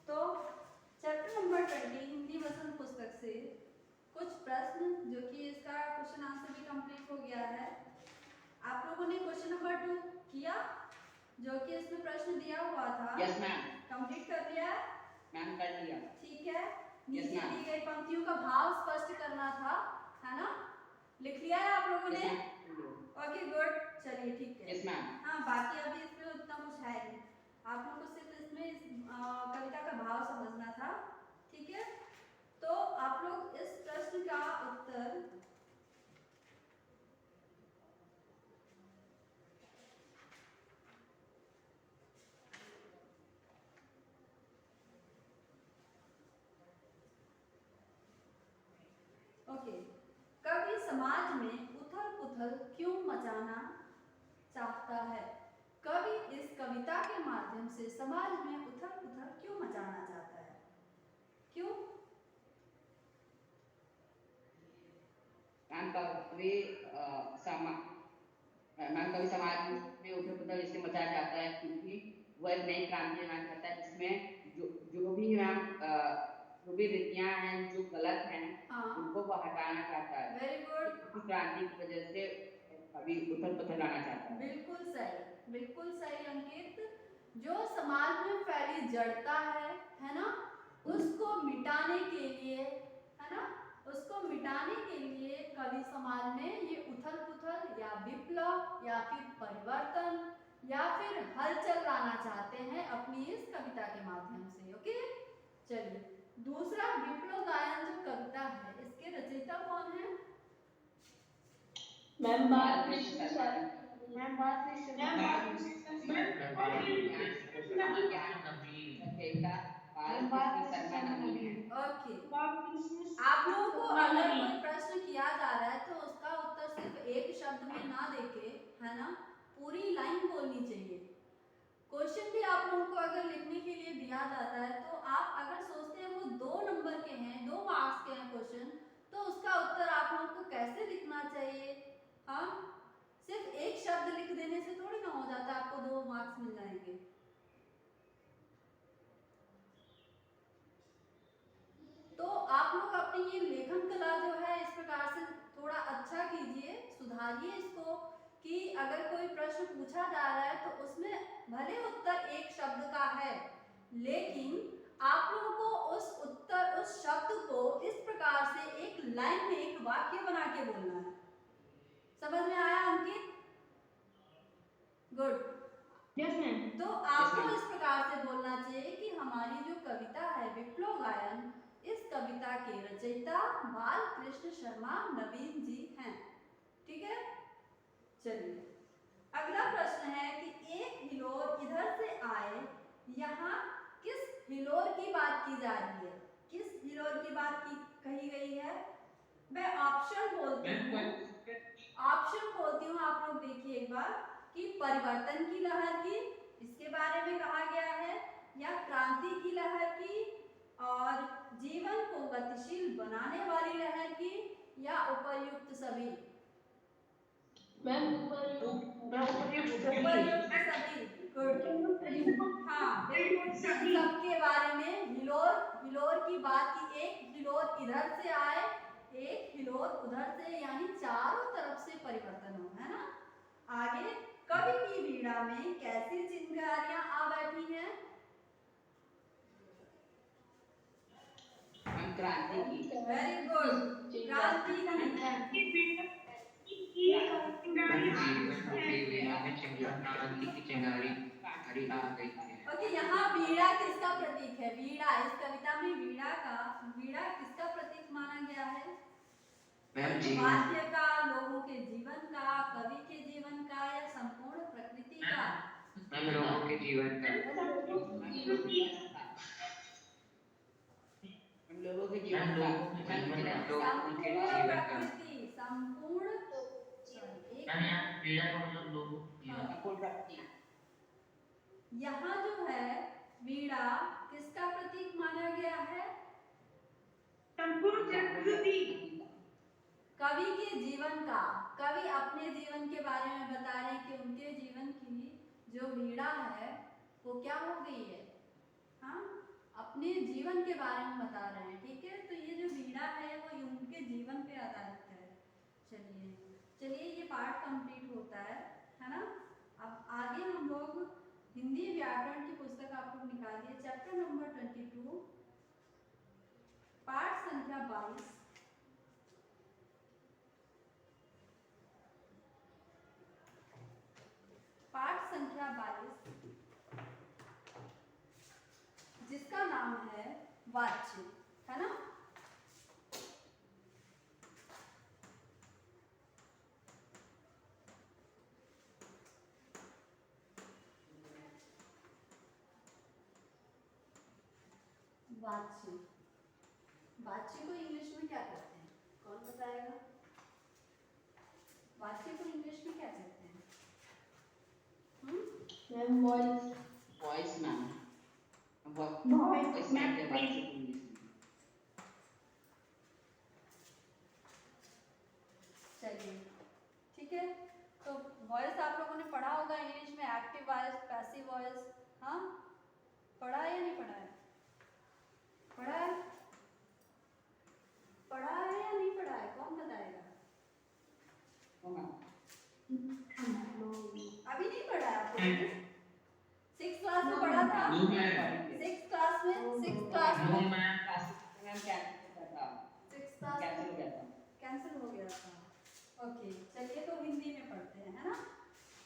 तो chapter number 20 Hindi वचन पुस्तक से कुछ प्रश्न जो कि इसका क्वेश्चन आंसर भी कंप्लीट हो गया है। आप लोगों ने क्वेश्चन नंबर 2 किया जो कि इसमें प्रश्न दिया हुआ था। Yes ma'am. कंप्लीट कर लिया मैम कर लिया। ठीक है। नीचे दी गई पंक्तियों का भाव स्पष्ट करना था, है ना? लिख लिया है आप लोगों ने? ओके गुड, चलिए ठीक है। Yes ma'am. हाँ, बाकी अभी इसमें उतना कुछ है नहीं, आप लोगों को सिर्फ इसमें कविता का भाव समझना था, ठीक है? तो आप लोग इस प्रश्न का उत्तर ओके, कवि समाज में उथल पुथल क्यों मचाना चाहता है? कवि इस कविता के माध्यम से समाज में उथल पुथल क्यों मचाना चाहता है? क्यों? मैम कवि समाज में उथल पुथल इसलिए मचाया जाता है क्योंकि वह एक नई क्रांति लाना चाहता है जिसमें जो भी मैम जो भी रीतियां हैं जो गलत हैं उनको वो हटाना चाहता है। Very good. क्रांति की वजह से अभी उथल पुथल लाना चाहता है। बिल्कुल सही, बिल्कुल सही अंकित। जो समाज में फैली जड़ता है ना, उसको मिटाने के लिए, है ना, उसको मिटाने के लिए कवि समाज में ये उथल पुथल या विप्लव या फिर परिवर्तन या फिर हलचल लाना चाहते हैं अपनी इस कविता के माध्यम से। ओके, चलिए दूसरा विप्लव गायन जो कविता है इसके रचयिता कौन है? मैम बात ओके, आप लोगों को अगर कोई प्रश्न किया जा रहा है तो उसका उत्तर सिर्फ एक शब्द में ना देके, है ना, पूरी लाइन बोलनी चाहिए। क्वेश्चन भी आप लोगों को अगर लिखने के लिए दिया जाता है तो आप अगर सोचते हैं वो 2 नंबर के हैं, 2 मार्क्स के हैं क्वेश्चन, तो उसका उत्तर आप लोगों को कैसे लिखना चाहिए? हाँ, सिर्फ एक शब्द लिख देने से थोड़ी ना हो जाता है आपको 2 मार्क्स मिल जाएंगे। तो आप लोग अपनी ये लेखन कला जो है इस प्रकार से थोड़ा अच्छा कीजिए, सुधारिए इसको कि अगर कोई प्रश्न पूछा जा रहा है तो उसमें भले उत्तर एक शब्द का है, लेकिन आप लोगों को उस शब्द को इस प्रकार से एक लाइन में एक वाक्य बना के बोलना है। समझ में आया अंकित? गुड। Yes ma'am. तो आपको इस प्रकार से बोलना चाहिए कि हमारी जो कविता है विप्लव गायन, इस कविता के रचयिता बाल कृष्ण शर्मा नवीन जी हैं, ठीक है? चलिए अगला प्रश्न है कि एक हिलोर इधर से आए, यहाँ किस हिलोर की बात की जा रही है? किस हिलोर की बात की कही गई है? मैं ऑप्शन बोलती हूँ, आप लोग देखिए एक बार कि परिवर्तन की लहर की, इसके बारे में कहा गया है, या क्रांति की लहर की, और जीवन को गतिशील बनाने वाली लहर की, या उपर्युक्त सभी? मैम उपर्युक्त सभी। गुड। हाँ बिल्कुल, सबके बारे में हिलोर की बात की, एक हिलोर इधर से आए, एक हिलोर उधर से, यानी चारों तरफ से परिवर्तन हो, है ना? आगे, कवि की वीणा में कैसी चिंगारियां आ बैठी हैं? क्रांति की। वेरी गुड, क्रांति ओके, यहाँ वीणा किसका प्रतीक है? वीणा, इस कविता में वीणा किसका प्रतीक माना गया है? वाद्य का, लोगों के जीवन का, कवि के जीवन का, या संपूर्ण प्रकृति का? लोगों के जीवन का। लोगों के जीवन का। संपूर्ण यहाँ जो है वीणा किसका प्रतीक माना गया है? कवि के जीवन का। कवि अपने जीवन के बारे में बता रहे हैं कि उनके जीवन की जो वीणा है वो क्या हो गई है? हाँ, अपने उनके जीवन के बारे में बता रहे हैं, ठीक है। तो ये जो वीणा है वो उनके जीवन पे आधारित है। चलिए ये पार्ट कंप्लीट होता है ना। अब आगे हम लोग हिंदी व्याकरण की पुस्तक आप लोग निकालिए, चैप्टर नंबर 22, पाठ संख्या 22। पाठ संख्या 22 जिसका नाम है वाच्य, है ना। वाच्य, वाच्य को इंग्लिश में क्या कहते हैं, कौन बताएगा? वाच्य को इंग्लिश में क्या कहते हैं? Ma'am voice. Voice ma'am, voice ma'am चलिए ठीक है। तो वॉइस आप लोगों ने पढ़ा होगा इंग्लिश में, एक्टिव वॉइस, पैसिव वॉइस, हाँ पढ़ा है या नहीं पढ़ा है? पढ़ा है, पढ़ा है या नहीं पढ़ा है, कौन बताएगा? अभी नहीं पढ़ा है आपको? 6th क्लास में पढ़ा था? 6th क्लास में, 6th क्लास में कैंसिल हो गया था। ओके चलिए, तो हिंदी में पढ़ते हैं, है ना।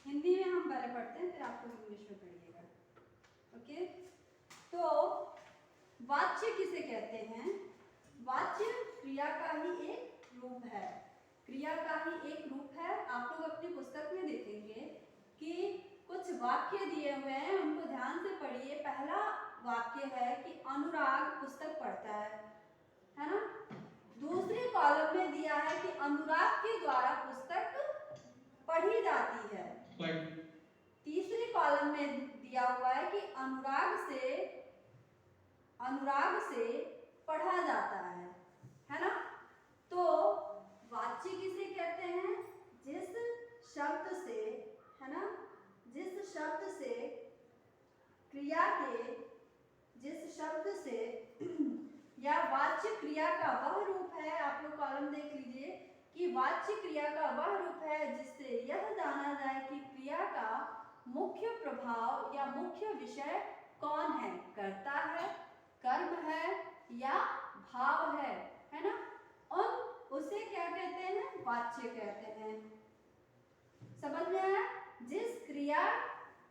हिंदी में हम पहले पढ़ते हैं, फिर आप लोग इंग्लिश में पढ़िएगा। ओके, तो वाच्य किसे कहते हैं? वाच्य क्रिया का ही एक रूप है, क्रिया का ही एक रूप है। आप लोग अपनी पुस्तक में देखेंगे कि कुछ वाक्य दिए हुए हैं, उनको ध्यान से पढ़िए। पहला वाक्य है कि अनुराग पुस्तक पढ़ता है ना। दूसरे कॉलम में दिया है कि अनुराग के द्वारा पुस्तक पढ़ी जाती है। तीसरे कॉलम में दिया हुआ है कि अनुराग से पढ़ा जाता है ना। तो वाच्य किसे कहते हैं? जिस शब्द से, है ना, जिस शब्द से क्रिया के, जिस शब्द से या वाच्य क्रिया का वह रूप है। आप लोग कॉलम देख लीजिए कि वाच्य क्रिया का वह रूप है जिससे यह जाना जाए कि क्रिया का मुख्य प्रभाव या मुख्य विषय कौन है, कर्ता है, कर्म है या भाव है ना। और उसे क्या कहते हैं? वाच्य कहते हैं। समझ में आया? जिस क्रिया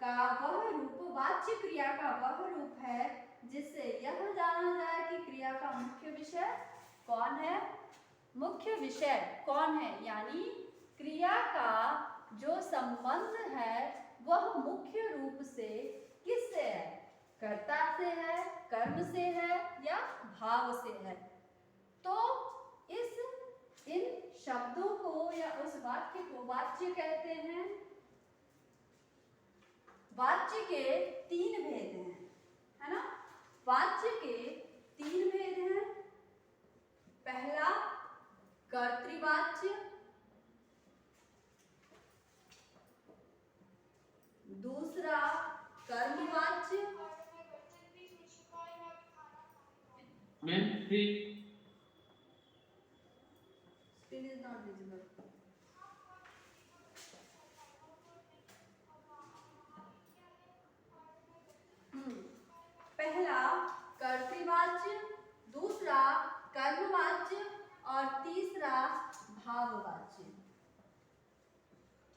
का वह रूप, वाच्य क्रिया का वह रूप है जिससे यह जाना जाए कि क्रिया का मुख्य विषय कौन है, मुख्य विषय कौन है, यानी क्रिया का जो संबंध है वह मुख्य रूप से किससे है? कर्ता से है, कर्म से है या भाव से है। तो इन शब्दों को या उस वाक्य को वाच्य कहते हैं। वाच्य के 3 भेद हैं, है ना। वाच्य के 3 भेद हैं। पहला कर्तृवाच्य, दूसरा कर्मवाच्य, Screen is not visible. पहला कर्तृवाच्य, दूसरा कर्मवाच्य और तीसरा भाववाच्य।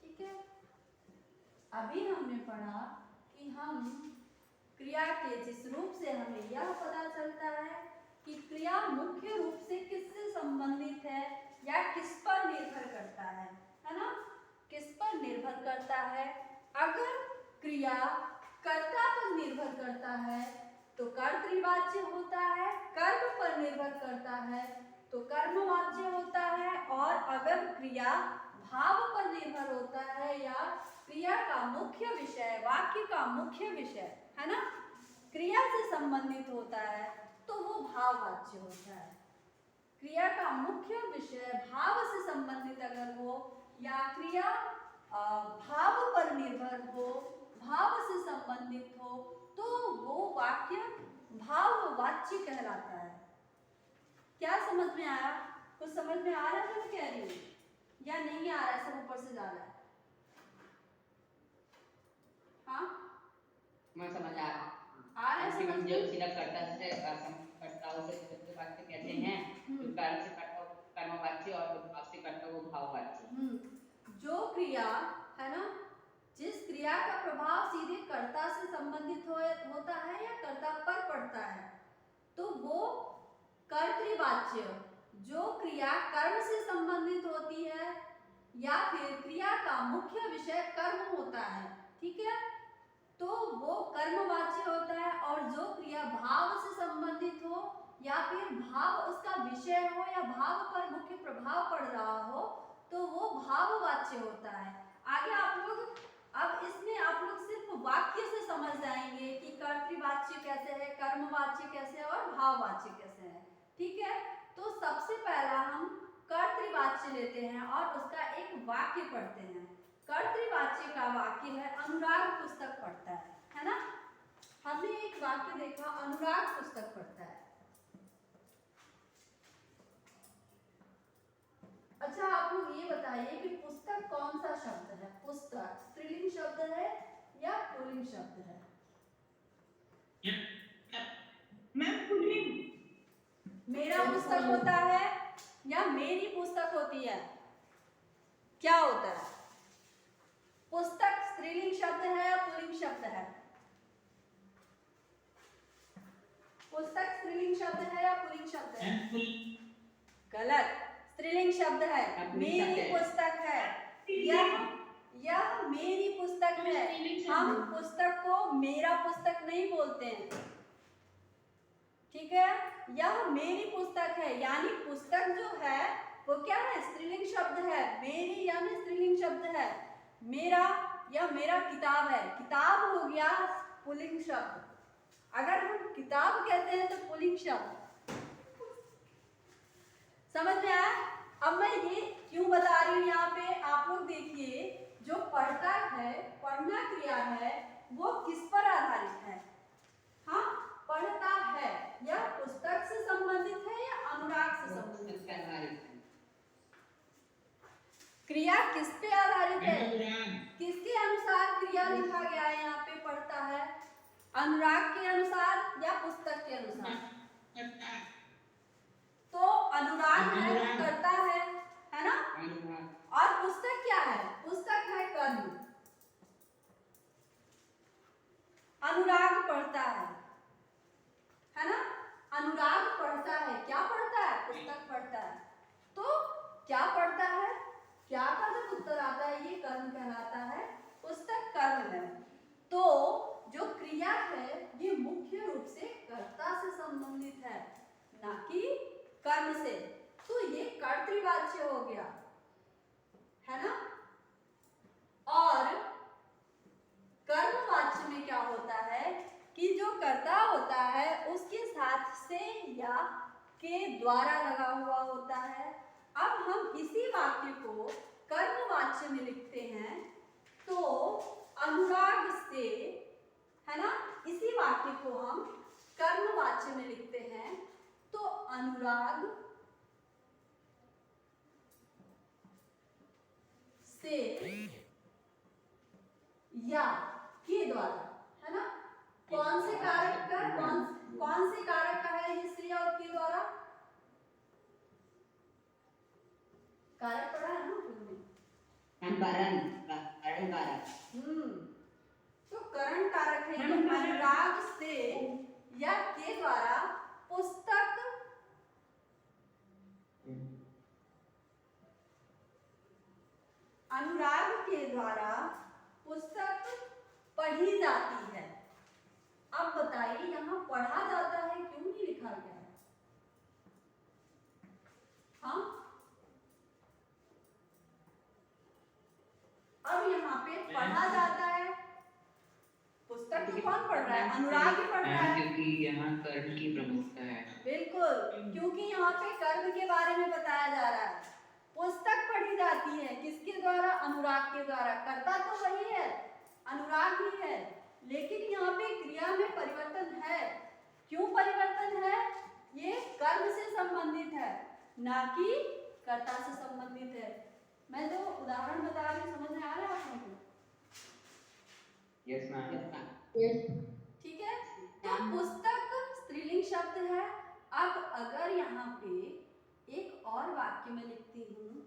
ठीक है। अभी हमने पढ़ा कि हम क्रिया के जिस रूप से हमें यह पता चलता है कि क्रिया मुख्य रूप से किससे संबंधित है या किस पर निर्भर करता है ना, किस पर निर्भर करता है। अगर क्रिया कर्ता पर निर्भर करता है तो कर्तृवाच्य होता है, कर्म पर निर्भर करता है तो कर्मवाच्य होता है, और अगर क्रिया भाव पर निर्भर होता है या क्रिया का मुख्य विषय, वाक्य का मुख्य विषय, है ना, क्रिया से संबंधित होता है तो वो भाववाच्य होता है। क्रिया का मुख्य विषय भाव से संबंधित अगर हो या क्रिया भाव पर निर्भर हो, भाव से संबंधित हो, तो वो वाक्य भाववाच्य वाच्य कहलाता है। क्या समझ में आया? कुछ समझ में आ रहा है जो मैं कह रही हूँ या नहीं आ रहा है? सब ऊपर से जा रहा है? हाँ, मैं समझ आ रहा आ रहा है समझ में? जो सिर्फ कर्ताओं से वाच्य कहते हैं, जो कर्म से कर्मवाच्य और जो भाव से कर्ता वो भाववाच्य। जो क्रिया है ना, जिस क्रिया का प्रभाव सीधे कर्ता से संबंधित होता है या कर्ता पर पड़ता है, तो वो कर्तृवाच्य। जो क्रिया कर्म से संबंधित होती है या फिर क्रिया का मुख्य विषय कर्म होता है, ठीक है, तो वो कर्मवाच्य होता है। और जो क्रिया भाव से संबंधित हो या फिर भाव उसका विषय हो या भाव पर मुख्य प्रभाव पड़ रहा हो, तो वो भाववाच्य होता है। आगे आप लोग, अब इसमें आप लोग सिर्फ वाक्य से समझ जाएंगे कि कर्तृवाच्य कैसे है, कर्मवाच्य कैसे है और भाववाच्य कैसे है, ठीक है। तो सबसे पहला हम कर्तृवाच्य लेते हैं और उसका एक वाक्य पढ़ते हैं। कर्तृवाच्य का वाक्य है, अनुराग पुस्तक पढ़ता है ना। हमने एक वाक्य देखा, अनुराग पुस्तक पढ़ता है। अच्छा, आप लोग ये बताइए कि पुस्तक कौन सा शब्द है? पुस्तक स्त्रीलिंग शब्द है या पुल्लिंग शब्द है? Ma'am pulling. मेरा पुस्तक होता है या मेरी पुस्तक होती है? क्या होता है? पुस्तक स्त्रीलिंग शब्द है या पुल्लिंग शब्द है? पुस्तक स्त्रीलिंग शब्द है या पुल्लिंग शब्द है? गलत, स्त्रीलिंग शब्द है। मेरी पुस्तक है, यह मेरी पुस्तक है। हम पुस्तक को मेरा पुस्तक नहीं बोलते हैं, ठीक है। यह मेरी पुस्तक है, यानी पुस्तक जो है वो क्या है? स्त्रीलिंग शब्द है। मेरी यानी स्त्रीलिंग शब्द है। मेरा या मेरा किताब है, किताब हो गया पुल्लिंग शब्द। अगर हम किताब कहते हैं तो पुल्लिंग शब्द। समझ में आया? अब मैं ये क्यों बता रही हूँ यहाँ पे, आप लोग देखिए, जो पढ़ता है, पढ़ना क्रिया है, वो किस पर आधारित है? हाँ, पढ़ता है, यह पुस्तक से संबंधित है या अनुराग से संबंधित है? क्रिया किस पे आधारित है? किसके अनुसार क्रिया लिखा गया है यहाँ पे? पढ़ता है, अनुराग के अनुसार या पुस्तक के अनुसार? तो अनुराग है वो करता है ना। और पुस्तक क्या है? पुस्तक है कर्म। अनुराग पढ़ता है ना। अनुराग पढ़ता है, क्या पढ़ता है? पुस्तक पढ़ता है। तो क्या पढ़ता है? क्या का जब उत्तर आता है, ये कर्म कहलाता है, पुस्तक कर्म है। तो जो क्रिया है ये मुख्य रूप से कर्ता से संबंधित है, ना कि कर्म से। तो ये कर्तृवाच्य हो गया, है ना। और कर्मवाच्य में क्या होता है कि जो कर्ता होता है उसके साथ से या के द्वारा लगा हुआ होता है। अब हम इसी वाक्य को कर्मवाच्य में लिखते हैं तो अनुराग से, है ना, इसी वाक्य को हम कर्मवाच्य में लिखते हैं तो अनुराग से या के द्वारा, है ना। कौन से कारक का, कौन से कारक का है ये से और के द्वारा? कारक पढ़ा है ना कारण कारक। तो करण कारक है ये। अनुराग से या के द्वारा पुस्तक अनुराग के द्वारा पुस्तक पढ़ी जाती है। अब बताइए यहाँ पढ़ा जाता है क्यों नहीं लिखा गया है? हाँ, अब यहाँ पे पढ़ा जाता है, पुस्तक तो कौन पढ़ रहा है? अनुराग ही पढ़ रहा है, क्योंकि यहाँ कर्म की प्रमुखता है। बिल्कुल, क्योंकि यहाँ पे कर्म के बारे में बताया जा रहा है। पुस्तक पढ़ी जाती है किसके द्वारा? अनुराग के द्वारा। कर्ता तो वही है, अनुराग ही है, लेकिन यहाँ पे क्रिया में परिवर्तन है। क्यों परिवर्तन है? ना कि कर्ता से संबंधित है। मैं जो उदाहरण बता रही हूँ समझ में आ रहा है आप लोगों को? Yes ma'am. ठीक है, तो पुस्तक स्त्रीलिंग शब्द है। अब अगर यहाँ पे एक और वाक्य में लिखती हूँ,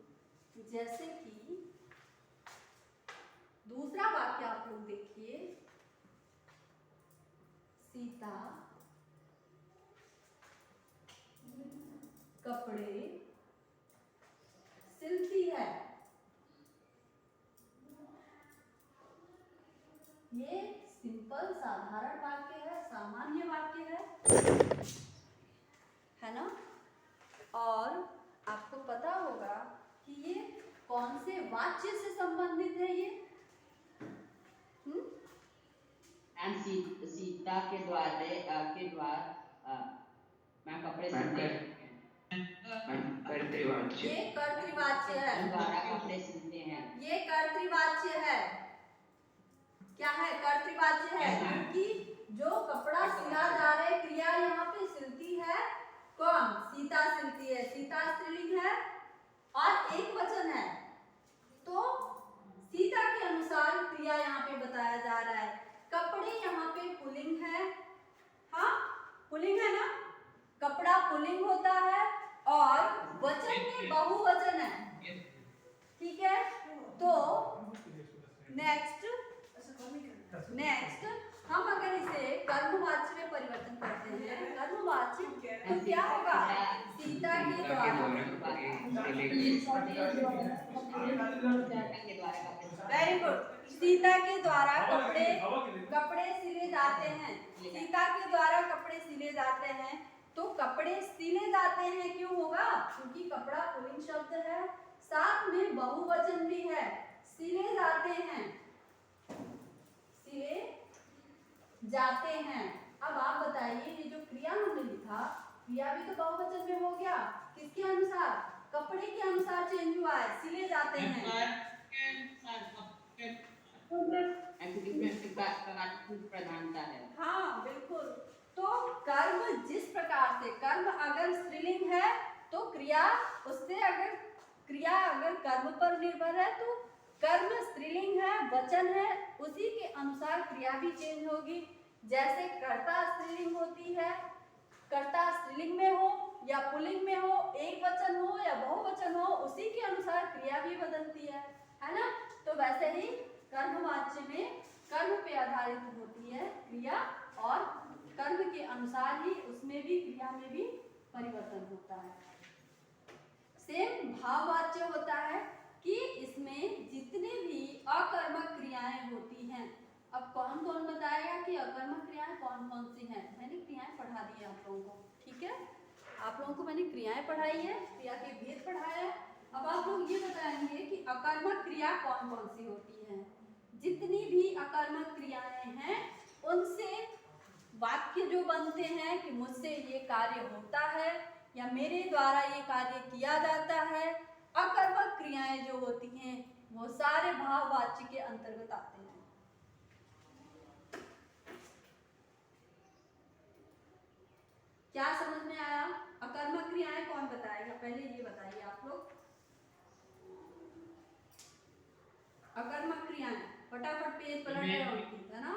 जैसे कि दूसरा वाक्य आप लोग देखिए, सीता कपड़े सिलती है। ये सिंपल साधारण वाक्य है, सामान्य वाक्य है ना? और आपको पता होगा कि ये कौन से वाच्य से संबंधित है ये? सीता के द्वार मैं कपड़े सिलते हैं। कर्तृवाच्य। ये कर्तृवाच्य है। द्वारा कपड़े सिलते हैं। ये कर्तृवाच्य है। क्या है? कर्तृवाच्य है, क्योंकि जो कपड़ा सिला जा रहा है, क्रिया यहाँ पे सिलती है कौन? सीता सिलती है। सीता स्त्रीलिंग है और एक वचन है, तो सीता के अनुसार क्रिया यहाँ पे बताया जा रहा है। कपड़े यहाँ पे पुल्लिंग है, हाँ पुल्लिंग है ना? कपड़ा पुल्लिंग होता है और वचन में बहुवचन है। ठीक है, तो नेक्स्ट हम अगर इसे कर्मवाच्य में परिवर्तन करते हैं, कर्मवाच्य, तो क्या होगा? सीता के द्वारा। Very good. सीता के द्वारा कपड़े सिले जाते हैं। सीता के द्वारा कपड़े सिले जाते हैं, तो कपड़े सिले जाते हैं क्यों होगा? क्योंकि कपड़ा पुल्लिंग शब्द है, साथ में बहुवचन भी है। सिले जाते हैं, सिले जाते हैं। अब आप बताइए, ये जो क्रिया हमने लिखा, क्रिया भी तो बहुवचन में हो गया। किसके अनुसार? कपड़े के अनुसार चेंज हुआ है, सिले जाते हैं। प्रधानता है। हाँ बिल्कुल। तो कर्म जिस प्रकार से, कर्म अगर स्त्रीलिंग है तो क्रिया उससे, अगर क्रिया अगर कर्म पर निर्भर है तो कर्म स्त्रीलिंग है, वचन है, उसी के अनुसार क्रिया भी चेंज होगी। जैसे कर्ता स्त्रीलिंग होती है, कर्ता स्त्रीलिंग में हो या पुल्लिंग में हो, एक वचन हो या बहुवचन हो, उसी के अनुसार क्रिया भी बदलती है ना? तो वैसे ही कर्मवाच्य में कर्म पे आधारित होती है क्रिया, और कर्म के अनुसार ही उसमें भी, क्रिया में भी परिवर्तन होता है। सेम भाववाच्य होता है कि इसमें जितने भी अकर्मक क्रियाएं होती हैं। अब कौन कौन बताएगा कि अकर्मक क्रियाएं कौन कौन सी हैं? मैंने क्रियाएं पढ़ा दी है आप लोगों को, ठीक है? आप लोगों को मैंने क्रियाएं पढ़ाई है, क्रिया के भेद पढ़ाया है। अब आप लोग ये बताएंगे कि अकर्मक क्रिया कौन कौन सी होती है। जितनी भी अकर्मक क्रियाएं हैं उनसे वाक्य जो बनते हैं कि मुझसे ये कार्य होता है या मेरे द्वारा ये कार्य किया जाता है, अकर्मक क्रियाएं जो होती हैं वो सारे भाववाच्य के अंतर्गत आते हैं। क्या समझ में आया? अकर्मक क्रियाएं कौन बताएगा? पहले ये बताइए आप लोग। अकर्मक क्रियाएं फटाफट पेज पलट रहे हो, है ना?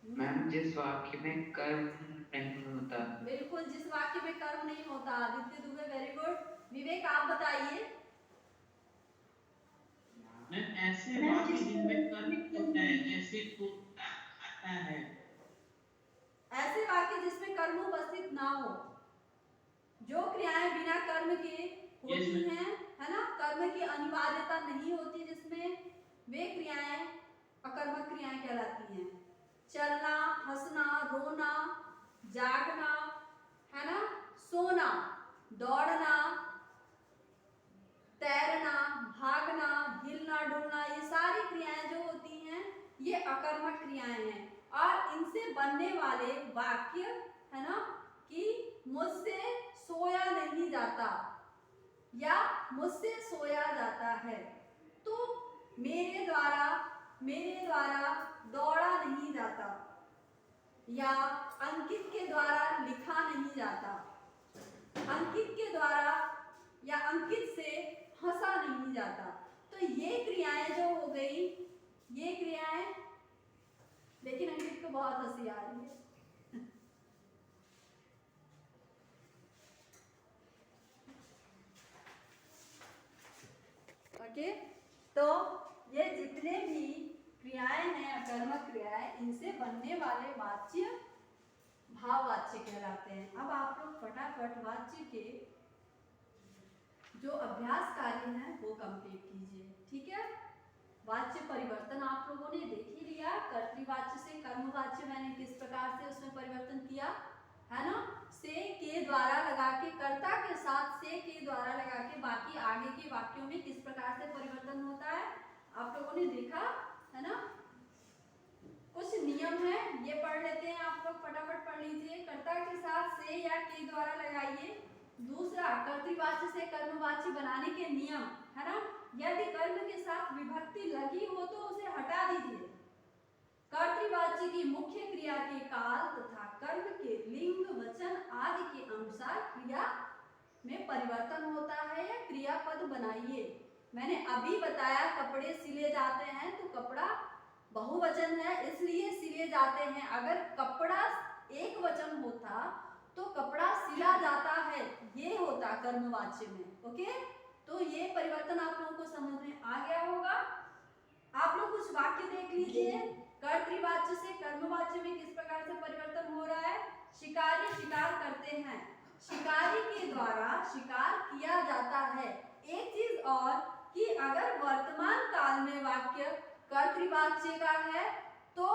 मैम जिस वाक्य में कर्म नहीं होता। बिल्कुल, जिस वाक्य में कर्म नहीं होता। Aditya Dubey, very good. विवेक आप बताइए। ऐसे वाक्य जिनमें कर्म होता है, जैसे तो आता है। ऐसे वाक्य जिसमें कर्म उपस्थित ना हो, जो क्रियाएं बिना कर्म के होती हैं, है ना? कर्म की अनिवार्यता नहीं होती जिसमें, वे क्रियाएं अकर्मक क्रियाएं कहलाती हैं। चलना, हंसना, रोना, जागना, है ना? सोना, दौड़ना, तैरना, भागना, हिलना डुलना, ये सारी क्रियाएं जो होती हैं ये अकर्मक क्रियाएं हैं। और इनसे बनने वाले वाक्य, है ना, कि मुझसे सोया नहीं जाता या मुझसे सोया जाता है, तो मेरे द्वारा दौड़ा नहीं जाता, या अंकित के द्वारा लिखा जाता, अंकित के द्वारा या अंकित से हंसा नहीं जाता। तो ये क्रियाएं जो हो गई, ये क्रियाएं, लेकिन अंकित को बहुत हंसी आ रही है। ओके, तो ये जितने भी क्रियाएं हैं, अकर्मक क्रियाएं, इनसे बनने वाले वाच्य भाववाच्य कहलाते हैं। अब आप लोग फटाफट वाच्य के जो अभ्यास कार्य हैं वो कंप्लीट कीजिए, ठीक है। वाच्य परिवर्तन आप लोगों ने देख ही लिया, कर्तृवाच्य से कर्मवाच्य मैंने किस प्रकार से उसमें परिवर्तन किया, है ना। से के द्वारा लगा के, कर्ता के साथ से के द्वारा लगा के बाकी आगे के वाक्यों में किस प्रकार से परिवर्तन होता है आप लोगों ने देखा, है ना। कुछ नियम है, ये पढ़ लेते हैं, आप लोग फटाफट पढ़ लीजिए। कर्ता के साथ से या के द्वारा लगाइए। दूसरा, कर्तृवाच्य से कर्मवाच्य बनाने के नियम, है ना। यदि कर्म के साथ विभक्ति लगी हो तो उसे हटा दीजिए। कर्तृवाच्य की मुख्य क्रिया के काल तथा कर्म के लिंग, वचन आदि के अनुसार क्रिया में परिवर्तन होता है या क्रियापद बनाइए। मैंने अभी बताया कपड़े सिले जाते हैं, तो कपड़ा बहुवचन है इसलिए सिले जाते हैं। अगर कपड़ा एक वचन होता तो कपड़ा सिला जाता है, ये होता कर्मवाच्य में। ओके, तो ये परिवर्तन आप लोगों को समझ में आ गया होगा। आप लोग कुछ वाक्य देख लीजिए। कर्तृवाच्य से कर्मवाच्य में किस प्रकार से परिवर्तन हो रहा है। शिकारी शिकार करते हैं, शिकारी के द्वारा शिकार किया जाता है। एक चीज और कि अगर वर्तमान काल में वाक्य कर्तृवाच्य का है तो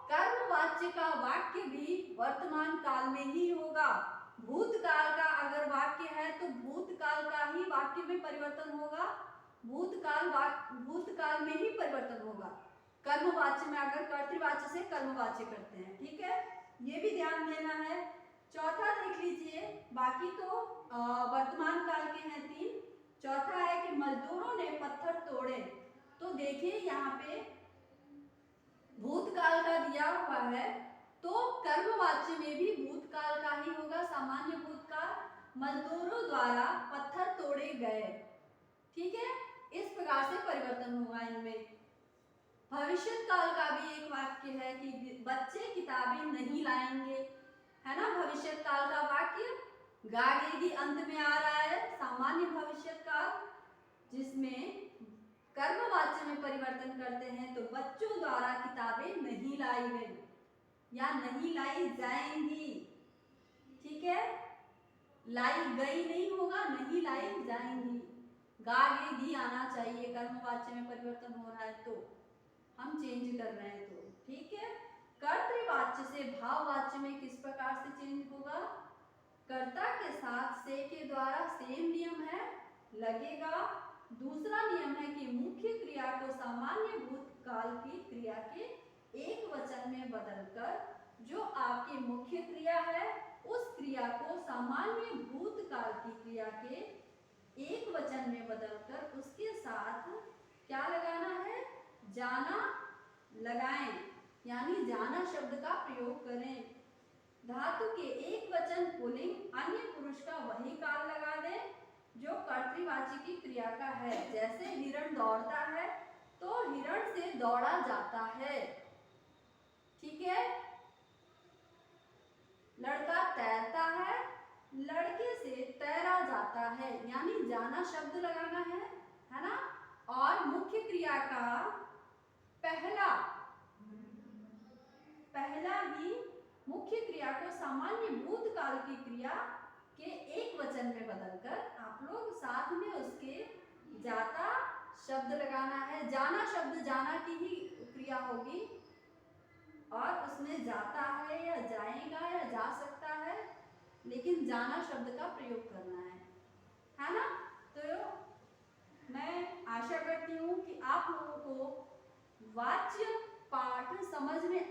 कर्मवाच्य का वाक्य भी वर्तमान काल में ही होगा। भूतकाल का अगर वाक्य है तो भूतकाल का ही वाक्य में परिवर्तन होगा, भूतकाल में ही परिवर्तन होगा। कर्मवाच्य में अगर कर्तृवाच्य से कर्मवाच्य करते हैं, ठीक है, ये भी ध्यान देना है। चौथा देख लीजिए, बाकी तो वर्तमान काल के हैं 3। चौथा है कि मजदूरों ने पत्थर तोड़े, तो देखिए यहाँ पे भूतकाल का दिया हुआ है तो कर्मवाच्य में भी भूतकाल का ही होगा, सामान्य भूतकाल। मजदूरों द्वारा पत्थर तोड़े गए, ठीक है, इस प्रकार से परिवर्तन होगा इनमें। भविष्य काल का भी एक वाक्य है कि बच्चे किताबें नहीं लाएंगे, है ना। भविष्य काल का वाक्य गाड़ेगी अंत में आ रहा है, सामान्य भविष्य काल, जिसमें कर्मवाच्य में परिवर्तन करते हैं तो बच्चों द्वारा किताबें नहीं लाई गई या नहीं लाई जाएंगी, ठीक है। लाई गई नहीं होगा, नहीं लाई जाएंगी। गाड़ेगी आना चाहिए, कर्मवाच्य में परिवर्तन हो रहा है तो हम चेंज कर रहे हैं तो, ठीक है। कर्तृवाच्य से भाववाच्य में किस प्रकार से चेंज होगा। कर्ता के साथ से के द्वारा सेम नियम है, लगेगा। दूसरा नियम है कि मुख्य क्रिया को सामान्य भूतकाल की क्रिया के एक वचन में बदलकर जो आपकी मुख्य क्रिया है उस क्रिया को सामान्य भूतकाल की क्रिया के एक वचन में बदलकर उसके साथ क्या लगाना है, जाना लगाएं, यानी जाना शब्द का प्रयोग करें। धातु के एक वचन पुल्लिंग अन्य पुरुष का वही काल लगा दें जो कर्तृवाची की क्रिया का है। जैसे हिरण दौड़ता है तो हिरण से दौड़ा जाता है, ठीक है। लड़का तैरता है, लड़के से तैरा जाता है, यानी जाना शब्द लगाना है ना। और मुख्य क्रिया का पहला ही मुख्य क्रिया को सामान्य भूतकाल की क्रिया के एक वचन में बदलकर आप लोग साथ में उसके जाता शब्द लगाना है। जाना शब्द जाना की ही क्रिया होगी और उसमें जाता है या जाएगा या जा सकता है, लेकिन जाना शब्द का प्रयोग करना है ना। तो मैं आशा करती हूँ कि आप लोगों को वाच्य पाठ समझ में